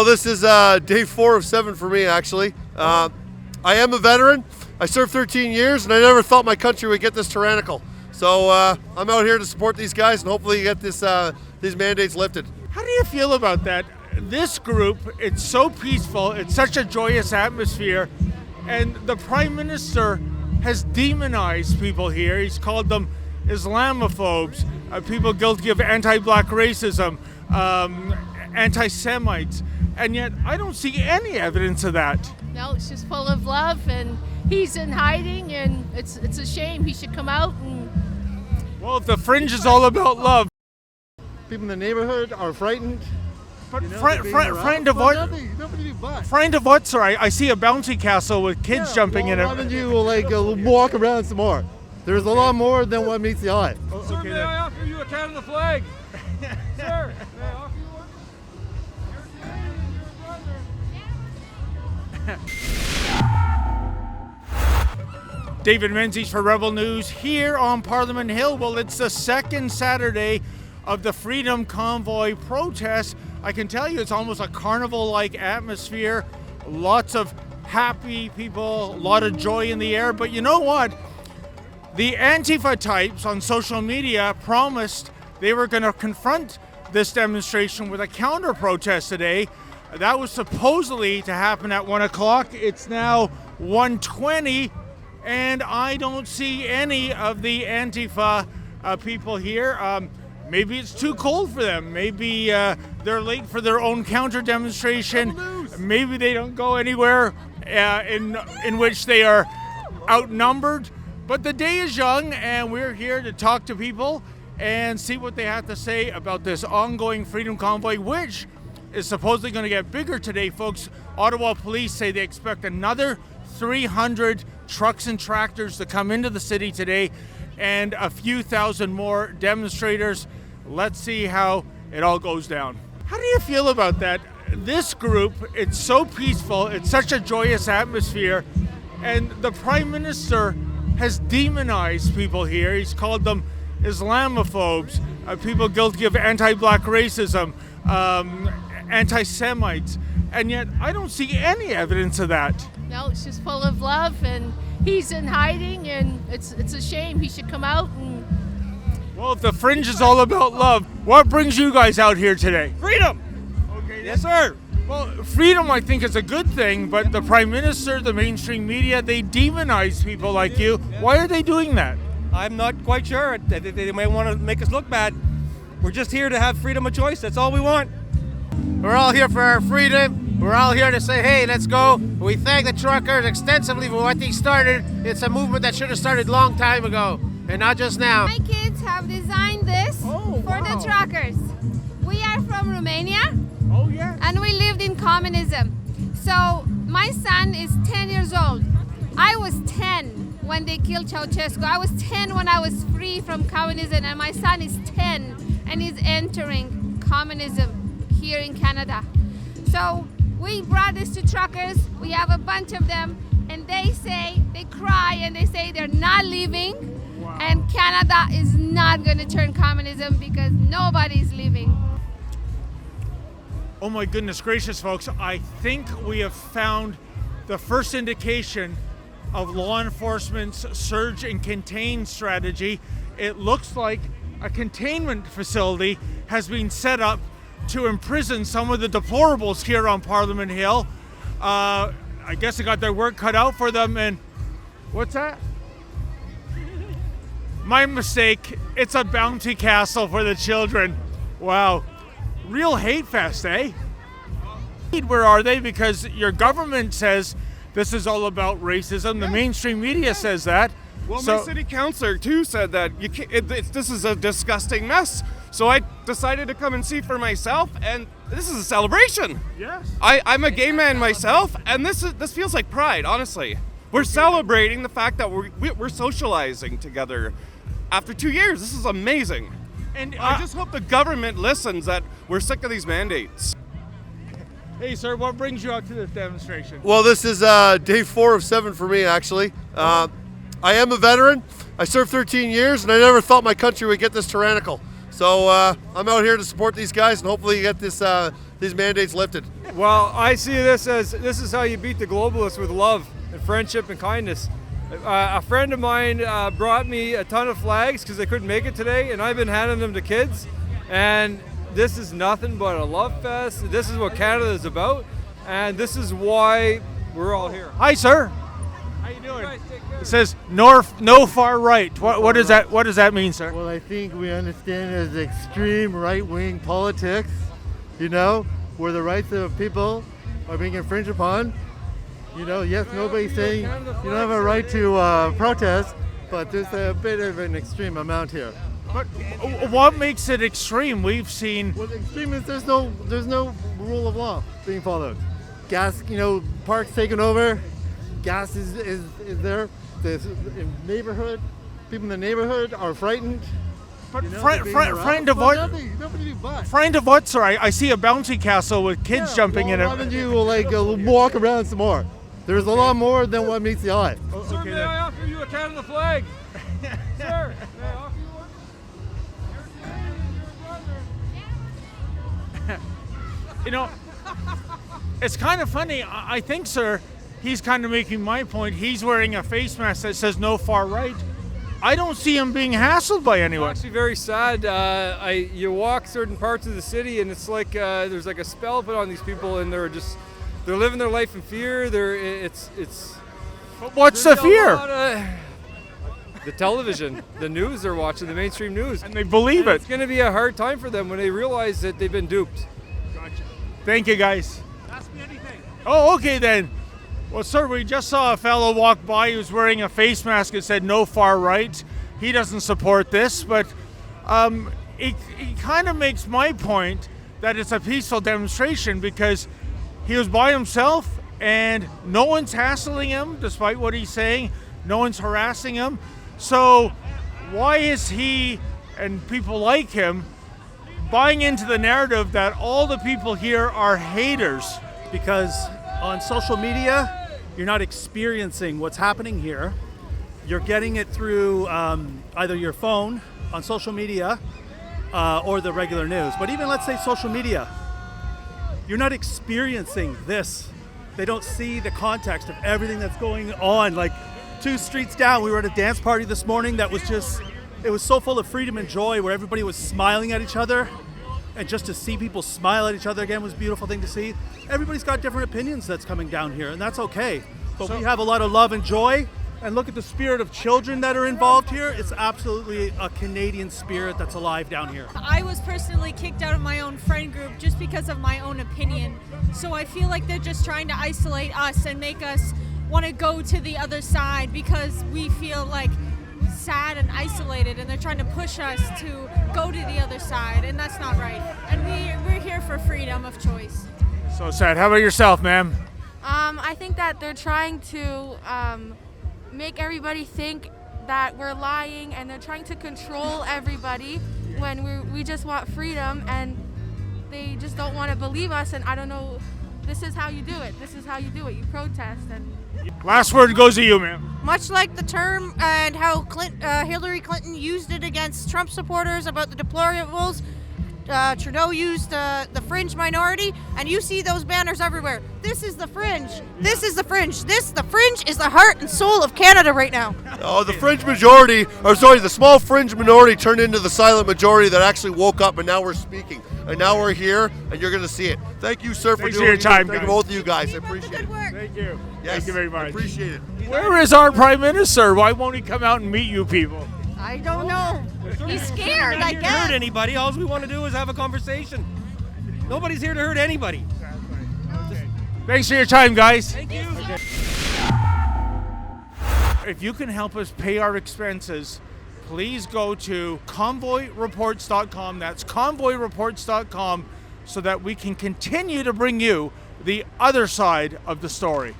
Well, this is day 4 of 7 for me, actually. I am a veteran. I served 13 years, and I never thought my country would get this tyrannical. So I'm out here to support these guys and hopefully get these mandates lifted. How do you feel about that? This group, it's so peaceful, it's such a joyous atmosphere, and the Prime Minister has demonized people here. He's called them Islamophobes, people guilty of anti-black racism, anti-Semites, and yet I don't see any evidence of that. No, it's just full of love, and he's in hiding, and it's a shame. He should come out and... Well, if the fringe is all about love. People in the neighborhood are frightened. But frightened of what? Nobody but. Frightened of what, sir? I see a bouncy castle with kids jumping in it. Why don't you walk around some more? There's a lot more than what meets the eye. Sir, may I offer you a Canada flag? Sir, may I offer you one? You're David Menzies for Rebel News here on Parliament Hill. Well, it's the second Saturday of the Freedom Convoy protest. I can tell you it's almost a carnival-like atmosphere. Lots of happy people, a lot of joy in the air. But you know what? The Antifa types on social media promised they were going to confront this demonstration with a counter-protest today. That was supposedly to happen at 1 o'clock. It's now 1:20, and I don't see any of the Antifa people here. Maybe it's too cold for them. Maybe they're late for their own counter demonstration. Maybe they don't go anywhere in which they are outnumbered. But the day is young, and we're here to talk to people and see what they have to say about this ongoing Freedom Convoy, which is supposedly going to get bigger today, folks. Ottawa police say they expect another 300 trucks and tractors to come into the city today, and a few thousand more demonstrators. Let's see how it all goes down. How do you feel about that? This group, it's so peaceful, it's such a joyous atmosphere, and the Prime Minister has demonized people here. He's called them Islamophobes, people guilty of anti-black racism, anti-Semites, and yet I don't see any evidence of that. No, it's just full of love, and he's in hiding, and it's a shame. He should come out and... Well, if the fringe is all about love, what brings you guys out here today? freedom! Okay, Yes, sir. well, freedom I think is a good thing, but the Prime Minister, the mainstream media, they demonize people like you. Why are they doing that? I'm not quite sure. They might want to make us look bad. We're just here to have freedom of choice. That's all we want. We're all here for our freedom. We're all here to say, hey, let's go. We thank the truckers extensively for what they started. It's a movement that should have started a long time ago, and not just now. My kids have designed this for the truckers. We are from Romania, Oh, yeah. and we lived in communism. So my son is 10 years old. I was 10 when they killed Ceausescu. I was 10 when I was free from communism, and my son is 10 and he's entering communism here in Canada. So we brought this to truckers. We have a bunch of them, and they cry and they say they're not leaving. Wow. And Canada is not going to turn communism because nobody's leaving. Oh my goodness gracious, folks. I think we have found the first indication of law enforcement's surge and contain strategy. It looks like a containment facility has been set up to imprison some of the deplorables here on Parliament Hill. I guess they got their work cut out for them, and what's that? My mistake, it's a bounty castle for the children. Wow, real hate fest, eh? Where are they? Because your government says this is all about racism. The mainstream media says that. Well, So- my city councilor too said that this is a disgusting mess. So I decided to come and see for myself, and this is a celebration. Yes. I'm a gay man myself, and this feels like pride. Honestly, we're celebrating the fact that we're socializing together after 2 years. This is amazing, And I just hope the government listens that we're sick of these mandates. hey, sir, what brings you out to this demonstration? Well, this is day 4 of 7 for me, actually. I am a veteran. I served 13 years, and I never thought my country would get this tyrannical. So I'm out here to support these guys and hopefully get these mandates lifted. Well, I see this is how you beat the globalists, with love and friendship and kindness. A friend of mine brought me a ton of flags because they couldn't make it today, and I've been handing them to kids. And this is nothing but a love fest. This is what Canada is about, and this is why we're all here. Hi, sir. How you doing? It says no far right. What does that mean, sir? Well, I think we understand as extreme right-wing politics, you know, where the rights of people are being infringed upon. You know, yes, nobody's saying you don't have a right to protest, but there's a bit of an extreme amount here. But what makes it extreme? We've seen. Well, the extreme is there's no rule of law being followed. Gas, you know, parks taken over. Gas is there. The neighborhood, people in the neighborhood are frightened. But you know, friend of what? Nobody do but. Friend of what, sir? I see a bouncy castle with kids jumping in it. Why don't you walk around some more? There's a lot more than what meets the eye. Sir, may I offer you a Canada flag? Sir, may I offer you one? You know, it's kind of funny. I think, sir, he's kind of making my point. He's wearing a face mask that says no far right. I don't see him being hassled by anyone. It's actually very sad. You walk certain parts of the city, and it's like there's like a spell put on these people, and they're living their life in fear. What's the fear? The television, the news they're watching, the mainstream news, and they believe it. It's going to be a hard time for them when they realize that they've been duped. Gotcha. Thank you, guys. Ask me anything. Oh, okay then. Well, sir, we just saw a fellow walk by who's wearing a face mask that said no far right. He doesn't support this, but it kind of makes my point that it's a peaceful demonstration because he was by himself and no one's hassling him despite what he's saying. No one's harassing him. So why is he and people like him buying into the narrative that all the people here are haters? Because on social media, you're not experiencing what's happening here. You're getting it through either your phone, on social media, or the regular news. But even let's say social media, you're not experiencing this. They don't see the context of everything that's going on. Like 2 streets down, we were at a dance party this morning that was it was so full of freedom and joy where everybody was smiling at each other. And just to see people smile at each other again was a beautiful thing to see. Everybody's got different opinions that's coming down here, and that's okay. But we have a lot of love and joy, and look at the spirit of children that are involved here. It's absolutely a Canadian spirit that's alive down here. I was personally kicked out of my own friend group just because of my own opinion. So I feel like they're just trying to isolate us and make us want to go to the other side because we feel like sad and isolated, and they're trying to push us to go to the other side, and that's not right. And we're here for freedom of choice. So sad. How about yourself, ma'am? I think that they're trying to make everybody think that we're lying, and they're trying to control everybody when we just want freedom, and they just don't want to believe us. And I don't know, this is how you do it. This is how you do it. You protest. And last word goes to you, ma'am. Much like the term and how Hillary Clinton used it against Trump supporters about the deplorables, Trudeau used the fringe minority, and you see those banners everywhere. This is the fringe. This is the fringe. The fringe is the heart and soul of Canada right now. Oh, the fringe majority, or sorry, the small fringe minority turned into the silent majority that actually woke up, and now we're speaking. And now we're here, and you're going to see it. Thank you, sir, for doing your time, Thank guys. both of you guys. I appreciate it. Thank you. Yes, Thank you very much. I appreciate it. Where is our Prime Minister? Why won't he come out and meet you people? I don't know. He's scared, I Not here to guess. hurt anybody. All we want to do is have a conversation. Nobody's here to hurt anybody. Thanks for your time, guys. Thank you. If you can help us pay our expenses, please go to convoyreports.com. That's convoyreports.com, so that we can continue to bring you the other side of the story.